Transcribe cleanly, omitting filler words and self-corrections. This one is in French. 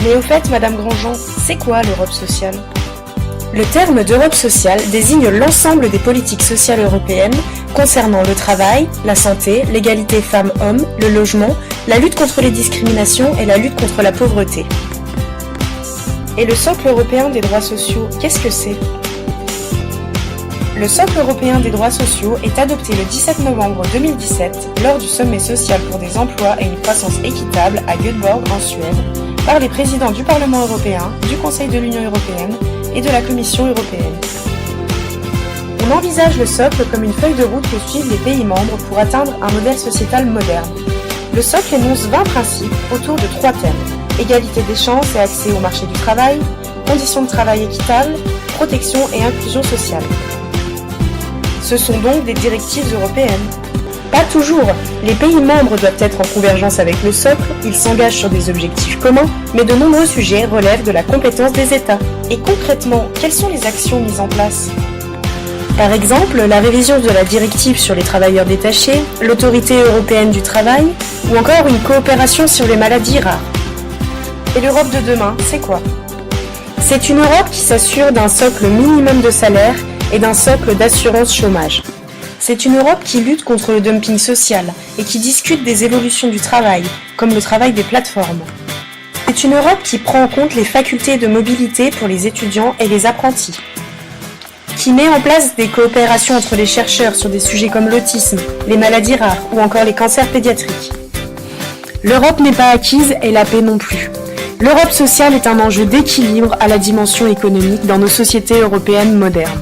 Mais au fait, Madame Grandjean, c'est quoi l'Europe sociale? Le terme d'Europe sociale désigne l'ensemble des politiques sociales européennes concernant le travail, la santé, l'égalité femmes-hommes, le logement, la lutte contre les discriminations et la lutte contre la pauvreté. Et le socle européen des droits sociaux, qu'est-ce que c'est? Le socle européen des droits sociaux est adopté le 17 novembre 2017 lors du sommet social pour des emplois et une croissance équitable à Göteborg en Suède par les présidents du Parlement européen, du Conseil de l'Union européenne et de la Commission européenne. On envisage le socle comme une feuille de route que suivent les pays membres pour atteindre un modèle sociétal moderne. Le socle énonce 20 principes autour de 3 thèmes: égalité des chances et accès au marché du travail, conditions de travail équitables, protection et inclusion sociale. Ce sont donc des directives européennes. Pas toujours. Les pays membres doivent être en convergence avec le socle, ils s'engagent sur des objectifs communs, mais de nombreux sujets relèvent de la compétence des États. Et concrètement, quelles sont les actions mises en place? Par exemple, la révision de la directive sur les travailleurs détachés, l'autorité européenne du travail, ou encore une coopération sur les maladies rares. Et l'Europe de demain, c'est quoi? C'est une Europe qui s'assure d'un socle minimum de salaire et d'un socle d'assurance chômage. C'est une Europe qui lutte contre le dumping social et qui discute des évolutions du travail, comme le travail des plateformes. C'est une Europe qui prend en compte les facultés de mobilité pour les étudiants et les apprentis, qui met en place des coopérations entre les chercheurs sur des sujets comme l'autisme, les maladies rares ou encore les cancers pédiatriques. L'Europe n'est pas acquise et la paix non plus. L'Europe sociale est un enjeu d'équilibre à la dimension économique dans nos sociétés européennes modernes.